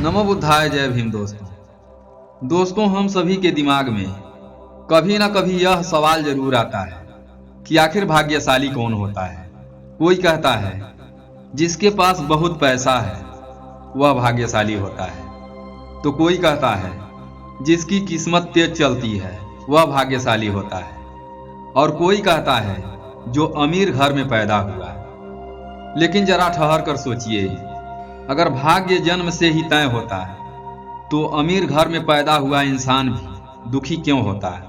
नमो बुद्धाय, जय भीम। दोस्तों हम सभी के दिमाग में कभी ना कभी यह सवाल जरूर आता है कि आखिर भाग्यशाली कौन होता है। कोई कहता है जिसके पास बहुत पैसा है वह भाग्यशाली होता है, तो कोई कहता है जिसकी किस्मत तेज चलती है वह भाग्यशाली होता है, और कोई कहता है जो अमीर घर में पैदा हुआ। लेकिन जरा ठहर कर सोचिए, अगर भाग्य जन्म से ही तय होता है तो अमीर घर में पैदा हुआ इंसान भी दुखी क्यों होता है?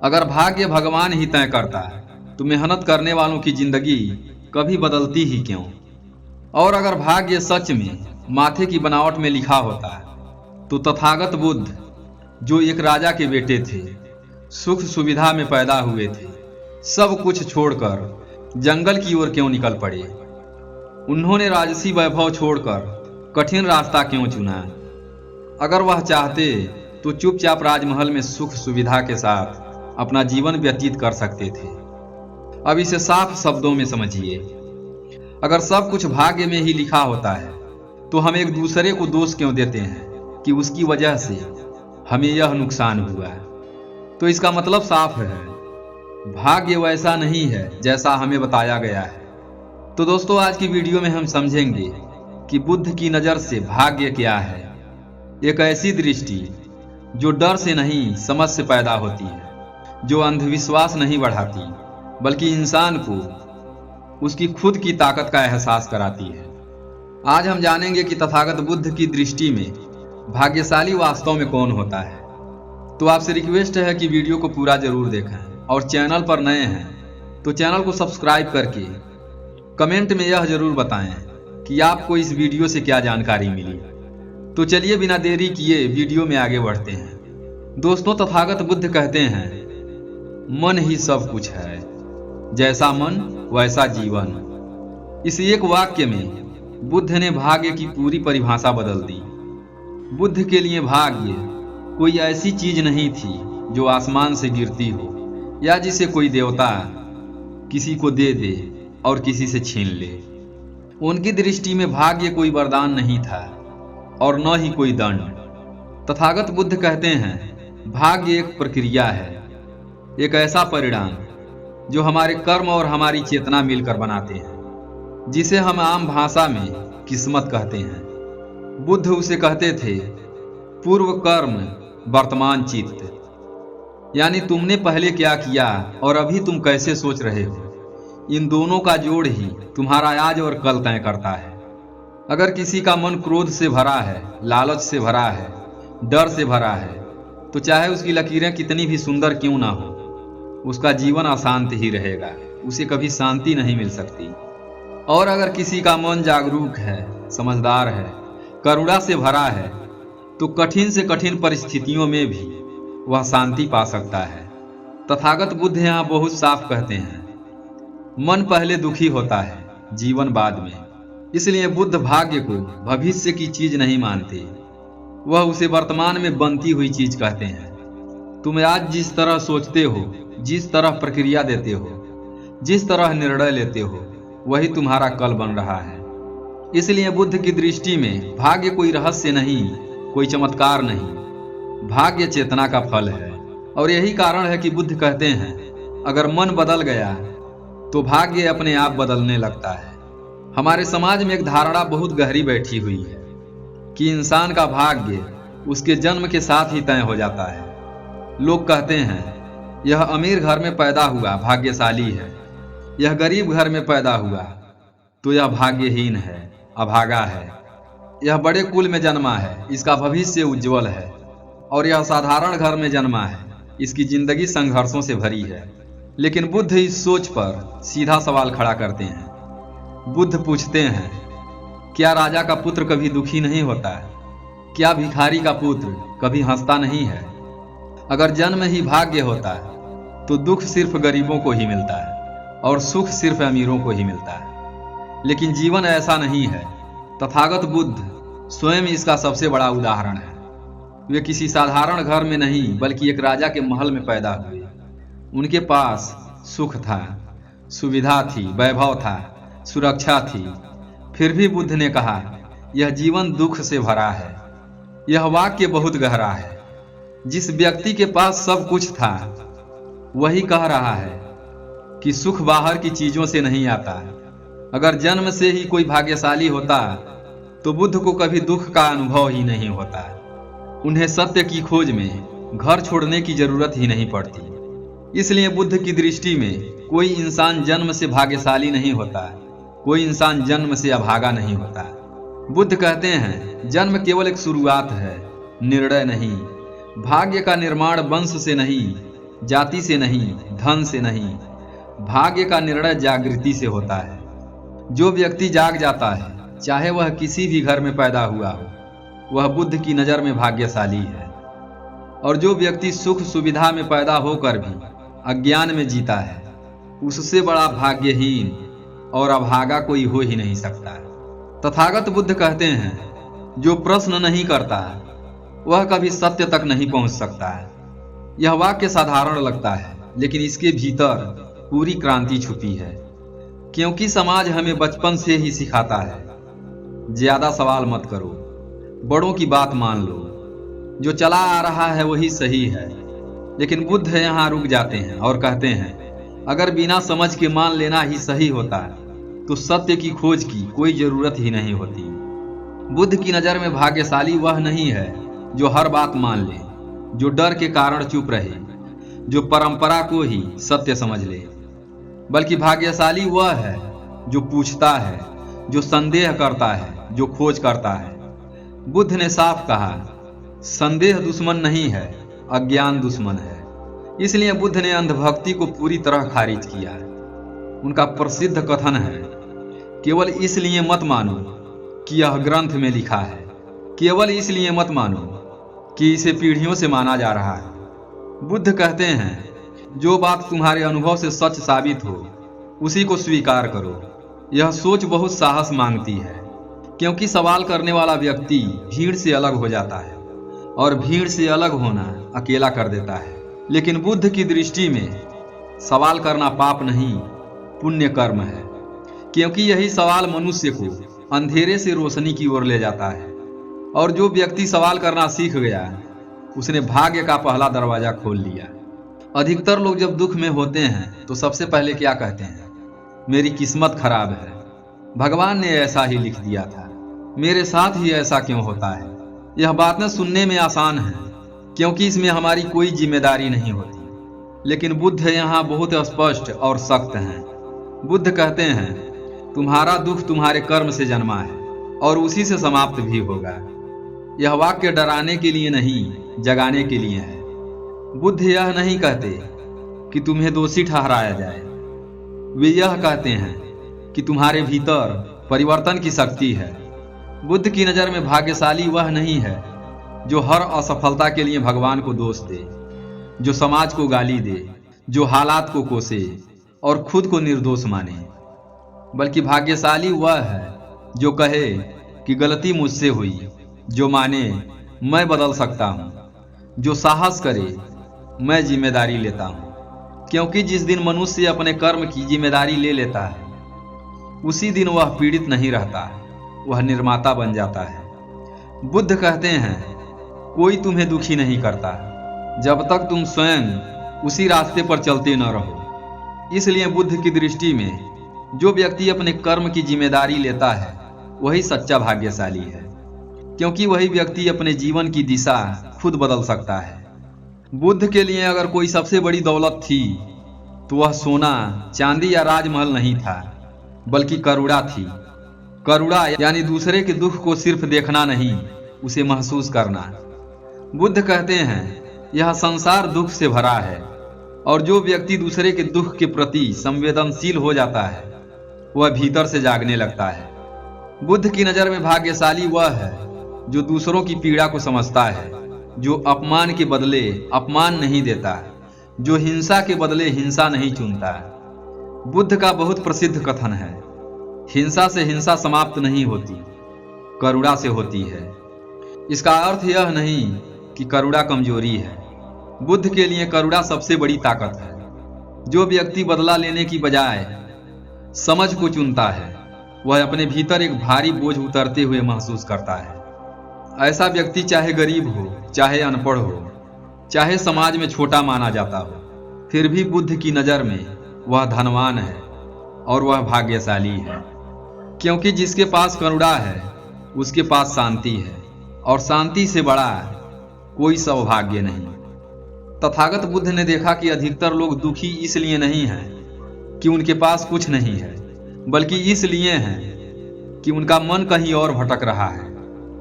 अगर भाग्य भगवान ही तय करता है तो मेहनत करने वालों की जिंदगी कभी बदलती ही क्यों? और अगर भाग्य सच में माथे की बनावट में लिखा होता है तो तथागत बुद्ध, जो एक राजा के बेटे थे, सुख सुविधा में पैदा हुए थे, सब कुछ छोड़कर जंगल की ओर क्यों निकल पड़े? उन्होंने राजसी वैभव छोड़कर कठिन रास्ता क्यों चुना? अगर वह चाहते तो चुपचाप राजमहल में सुख सुविधा के साथ अपना जीवन व्यतीत कर सकते थे। अब इसे साफ शब्दों में समझिए, अगर सब कुछ भाग्य में ही लिखा होता है तो हम एक दूसरे को दोष क्यों देते हैं कि उसकी वजह से हमें यह नुकसान हुआ? तो इसका मतलब साफ है, भाग्य वैसा नहीं है जैसा हमें बताया गया है। तो दोस्तों आज की वीडियो में हम समझेंगे कि बुद्ध की नज़र से भाग्य क्या है। एक ऐसी दृष्टि जो डर से नहीं समझ से पैदा होती है, जो अंधविश्वास नहीं बढ़ाती बल्कि इंसान को उसकी खुद की ताकत का एहसास कराती है। आज हम जानेंगे कि तथागत बुद्ध की दृष्टि में भाग्यशाली वास्तव में कौन होता है। तो आपसे रिक्वेस्ट है कि वीडियो को पूरा जरूर देखें, और चैनल पर नए हैं तो चैनल को सब्सक्राइब करके कमेंट में यह जरूर बताएं कि आपको इस वीडियो से क्या जानकारी मिली। तो चलिए बिना देरी किए वीडियो में आगे बढ़ते हैं। दोस्तों तथागत बुद्ध कहते हैं, मन ही सब कुछ है, जैसा मन वैसा जीवन। इस एक वाक्य में बुद्ध ने भाग्य की पूरी परिभाषा बदल दी। बुद्ध के लिए भाग्य कोई ऐसी चीज नहीं थी जो आसमान से गिरती हो, या जिसे कोई देवता किसी को दे दे और किसी से छीन ले। उनकी दृष्टि में भाग्य कोई वरदान नहीं था और न ही कोई दंड। तथागत बुद्ध कहते हैं, भाग्य एक प्रक्रिया है, एक ऐसा परिणाम जो हमारे कर्म और हमारी चेतना मिलकर बनाते हैं, जिसे हम आम भाषा में किस्मत कहते हैं। बुद्ध उसे कहते थे पूर्व कर्म वर्तमान चित्त, यानी तुमने पहले क्या किया और अभी तुम कैसे सोच रहे हो, इन दोनों का जोड़ ही तुम्हारा आज और कल तय करता है। अगर किसी का मन क्रोध से भरा है, लालच से भरा है, डर से भरा है, तो चाहे उसकी लकीरें कितनी भी सुंदर क्यों ना हो, उसका जीवन अशांत ही रहेगा, उसे कभी शांति नहीं मिल सकती। और अगर किसी का मन जागरूक है, समझदार है, करुणा से भरा है, तो कठिन से कठिन परिस्थितियों में भी वह शांति पा सकता है। तथागत बुद्ध यहाँ बहुत साफ कहते हैं, मन पहले दुखी होता है, जीवन बाद में। इसलिए बुद्ध भाग्य को भविष्य की चीज नहीं मानते, वह उसे वर्तमान में बनती हुई चीज कहते हैं। तुम आज जिस तरह सोचते हो, जिस तरह प्रक्रिया देते हो, जिस तरह निर्णय लेते हो, वही तुम्हारा कल बन रहा है। इसलिए बुद्ध की दृष्टि में भाग्य कोई रहस्य नहीं, कोई चमत्कार नहीं, भाग्य चेतना का फल है। और यही कारण है कि बुद्ध कहते हैं, अगर मन बदल गया तो भाग्य अपने आप बदलने लगता है। हमारे समाज में एक धारणा बहुत गहरी बैठी हुई है कि इंसान का भाग्य उसके जन्म के साथ ही तय हो जाता है। लोग कहते हैं यह अमीर घर में पैदा हुआ भाग्यशाली है, यह गरीब घर में पैदा हुआ तो यह भाग्यहीन है, अभागा है, यह बड़े कुल में जन्मा है, इसका भविष्य उज्जवल है, और यह साधारण घर में जन्मा है, इसकी जिंदगी संघर्षों से भरी है। लेकिन बुद्ध इस सोच पर सीधा सवाल खड़ा करते हैं। बुद्ध पूछते हैं, क्या राजा का पुत्र कभी दुखी नहीं होता है? क्या भिखारी का पुत्र कभी हंसता नहीं है? अगर जन्म ही भाग्य होता है तो दुख सिर्फ गरीबों को ही मिलता है और सुख सिर्फ अमीरों को ही मिलता है। लेकिन जीवन ऐसा नहीं है। तथागत बुद्ध स्वयं इसका सबसे बड़ा उदाहरण है। वे किसी साधारण घर में नहीं बल्कि एक राजा के महल में पैदा हुए। उनके पास सुख था, सुविधा थी, वैभव था, सुरक्षा थी। फिर भी बुद्ध ने कहा, यह जीवन दुख से भरा है, यह वाक्य बहुत गहरा है। जिस व्यक्ति के पास सब कुछ था वही कह रहा है कि सुख बाहर की चीजों से नहीं आता। अगर जन्म से ही कोई भाग्यशाली होता तो बुद्ध को कभी दुख का अनुभव ही नहीं होता। उन्हें सत्य की खोज में घर छोड़ने की जरूरत ही नहीं पड़ती। इसलिए बुद्ध की दृष्टि में कोई इंसान जन्म से भाग्यशाली नहीं होता, कोई इंसान जन्म से अभागा नहीं होता। बुद्ध कहते हैं जन्म केवल एक शुरुआत है, निर्णय नहीं। भाग्य का निर्माण वंश से नहीं, जाति से नहीं, धन से नहीं। भाग्य का निर्णय जागृति से होता है। जो व्यक्ति जाग जाता है, चाहे वह किसी भी घर में पैदा हुआ हो, वह बुद्ध की नज़र में भाग्यशाली है। और जो व्यक्ति सुख सुविधा में पैदा होकर भी अज्ञान में जीता है, उससे बड़ा भाग्यहीन और अभागा कोई हो ही नहीं सकता। तथागत बुद्ध कहते हैं जो प्रश्न नहीं करता वह कभी सत्य तक नहीं पहुंच सकता है। यह वाक्य साधारण लगता है, लेकिन इसके भीतर पूरी क्रांति छुपी है। क्योंकि समाज हमें बचपन से ही सिखाता है ज्यादा सवाल मत करो, बड़ों की बात मान लो, जो चला आ रहा है वही सही है। लेकिन बुद्ध यहाँ रुक जाते हैं और कहते हैं अगर बिना समझ के मान लेना ही सही होता तो सत्य की खोज की कोई जरूरत ही नहीं होती। बुद्ध की नज़र में भाग्यशाली वह नहीं है जो हर बात मान ले, जो डर के कारण चुप रहे, जो परंपरा को ही सत्य समझ ले, बल्कि भाग्यशाली वह है जो पूछता है, जो संदेह करता है, जो खोज करता है। बुद्ध ने साफ कहा संदेह दुश्मन नहीं है, अज्ञान दुश्मन है। इसलिए बुद्ध ने अंधभक्ति को पूरी तरह खारिज किया। उनका प्रसिद्ध कथन है केवल इसलिए मत मानो कि यह ग्रंथ में लिखा है, केवल इसलिए मत मानो कि इसे पीढ़ियों से माना जा रहा है। बुद्ध कहते हैं जो बात तुम्हारे अनुभव से सच साबित हो उसी को स्वीकार करो। यह सोच बहुत साहस मांगती है, क्योंकि सवाल करने वाला व्यक्ति भीड़ से अलग हो जाता है और भीड़ से अलग होना अकेला कर देता है। लेकिन बुद्ध की दृष्टि में सवाल करना पाप नहीं, पुण्य कर्म है, क्योंकि यही सवाल मनुष्य को अंधेरे से रोशनी की ओर ले जाता है। और जो व्यक्ति सवाल करना सीख गया उसने भाग्य का पहला दरवाजा खोल लिया। अधिकतर लोग जब दुख में होते हैं तो सबसे पहले क्या कहते हैं? मेरी किस्मत खराब है, भगवान ने ऐसा ही लिख दिया था, मेरे साथ ही ऐसा क्यों होता है। यह बातें सुनने में आसान है क्योंकि इसमें हमारी कोई जिम्मेदारी नहीं होती। लेकिन बुद्ध यहाँ बहुत स्पष्ट और सख्त हैं। बुद्ध कहते हैं तुम्हारा दुख तुम्हारे कर्म से जन्मा है और उसी से समाप्त भी होगा। यह वाक्य डराने के लिए नहीं, जगाने के लिए है। बुद्ध यह नहीं कहते कि तुम्हें दोषी ठहराया जाए, वे यह कहते हैं कि तुम्हारे भीतर परिवर्तन की शक्ति है। बुद्ध की नज़र में भाग्यशाली वह नहीं है जो हर असफलता के लिए भगवान को दोष दे, जो समाज को गाली दे, जो हालात को कोसे और खुद को निर्दोष माने। बल्कि भाग्यशाली वह है जो कहे कि गलती मुझसे हुई, जो माने मैं बदल सकता हूँ, जो साहस करे मैं जिम्मेदारी लेता हूँ। क्योंकि जिस दिन मनुष्य अपने कर्म की जिम्मेदारी ले लेता है उसी दिन वह पीड़ित नहीं रहता, वह निर्माता बन जाता है। बुद्ध कहते हैं कोई तुम्हें दुखी नहीं करता जब तक तुम स्वयं उसी रास्ते पर चलते न रहो। इसलिए बुद्ध की दृष्टि में जो व्यक्ति अपने कर्म की जिम्मेदारी लेता है वही सच्चा भाग्यशाली है, क्योंकि वही व्यक्ति अपने जीवन की दिशा खुद बदल सकता है। बुद्ध के लिए अगर कोई सबसे बड़ी दौलत थी तो वह सोना, चांदी या राजमहल नहीं था, बल्कि करुणा थी। करुणा यानी दूसरे के दुख को सिर्फ देखना नहीं, उसे महसूस करना। बुद्ध कहते हैं यह संसार दुख से भरा है और जो व्यक्ति दूसरे के दुख के प्रति संवेदनशील हो जाता है वह भीतर से जागने लगता है। बुद्ध की नज़र में भाग्यशाली वह है जो दूसरों की पीड़ा को समझता है, जो अपमान के बदले अपमान नहीं देता, जो हिंसा के बदले हिंसा नहीं चुनता। बुद्ध का बहुत प्रसिद्ध कथन है हिंसा से हिंसा समाप्त नहीं होती, करुणा से होती है। इसका अर्थ यह नहीं कि करुणा कमजोरी है। बुद्ध के लिए करुणा सबसे बड़ी ताकत है। जो व्यक्ति बदला लेने की बजाय समझ को चुनता है वह अपने भीतर एक भारी बोझ उतरते हुए महसूस करता है। ऐसा व्यक्ति चाहे गरीब हो, चाहे अनपढ़ हो, चाहे समाज में छोटा माना जाता हो, फिर भी बुद्ध की नज़र में वह धनवान है और वह भाग्यशाली है। क्योंकि जिसके पास करुणा है उसके पास शांति है, और शांति से बड़ा कोई सौभाग्य नहीं। तथागत बुद्ध ने देखा कि अधिकतर लोग दुखी इसलिए नहीं हैं कि उनके पास कुछ नहीं है, बल्कि इसलिए हैं कि उनका मन कहीं और भटक रहा है।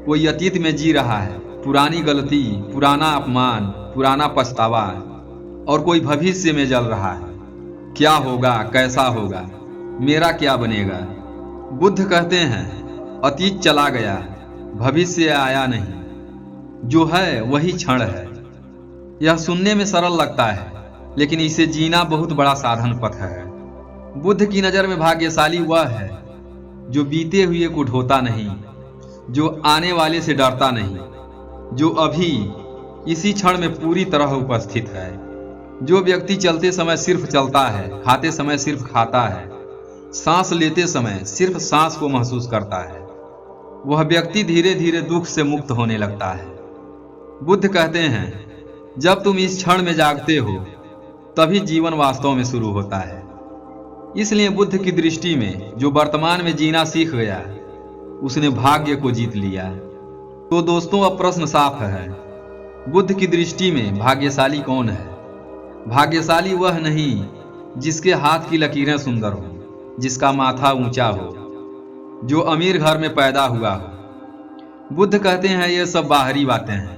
कोई अतीत में जी रहा है, पुरानी गलती, पुराना अपमान, पुराना पछतावा, और कोई भविष्य में जल रहा है। क्या होगा, कैसा होगा, मेरा क्या बनेगा। बुद्ध कहते हैं अतीत चला गया, भविष्य आया नहीं, जो है वही क्षण है। यह सुनने में सरल लगता है, लेकिन इसे जीना बहुत बड़ा साधन पथ है। बुद्ध की नज़र में भाग्यशाली वह है जो बीते हुए को ढोता नहीं, जो आने वाले से डरता नहीं, जो अभी इसी क्षण में पूरी तरह उपस्थित है। जो व्यक्ति चलते समय सिर्फ चलता है, खाते समय सिर्फ खाता है, सांस लेते समय सिर्फ सांस को महसूस करता है, वह व्यक्ति धीरे धीरे दुख से मुक्त होने लगता है। बुद्ध कहते हैं जब तुम इस क्षण में जागते हो तभी जीवन वास्तव में शुरू होता है। इसलिए बुद्ध की दृष्टि में जो वर्तमान में जीना सीख गया उसने भाग्य को जीत लिया। तो दोस्तों, अब प्रश्न साफ है, बुद्ध की दृष्टि में भाग्यशाली कौन है? भाग्यशाली वह नहीं जिसके हाथ की लकीरें सुंदर हो, जिसका माथा ऊंचा हो, जो अमीर घर में पैदा हुआ हो। बुद्ध कहते हैं ये सब बाहरी बातें हैं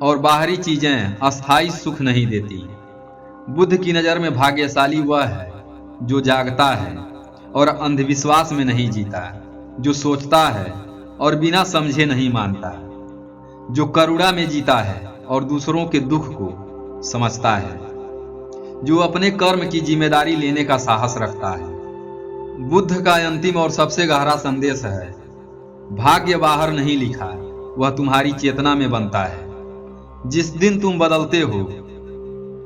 और बाहरी चीजें अस्थायी सुख नहीं देती। बुद्ध की नज़र में भाग्यशाली वह है जो जागता है और अंधविश्वास में नहीं जीता, जो सोचता है और बिना समझे नहीं मानता, जो करुणा में जीता है और दूसरों के दुख को समझता है, जो अपने कर्म की जिम्मेदारी लेने का साहस रखता है। बुद्ध का अंतिम और सबसे गहरा संदेश है, भाग्य बाहर नहीं लिखा, वह तुम्हारी चेतना में बनता है। जिस दिन तुम बदलते हो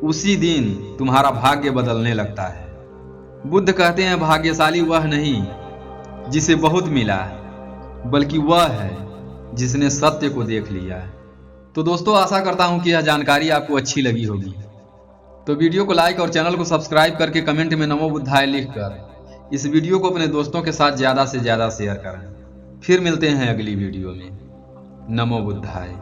उसी दिन तुम्हारा भाग्य बदलने लगता है। बुद्ध कहते हैं भाग्यशाली वह नहीं जिसे बहुत मिला, बल्कि वह है जिसने सत्य को देख लिया। तो दोस्तों, आशा करता हूं कि यह जानकारी आपको अच्छी लगी होगी। तो वीडियो को लाइक और चैनल को सब्सक्राइब करके कमेंट में नमो बुद्धाय लिखकर इस वीडियो को अपने दोस्तों के साथ ज़्यादा से ज़्यादा शेयर करें। फिर मिलते हैं अगली वीडियो में। नमो बुद्धाय।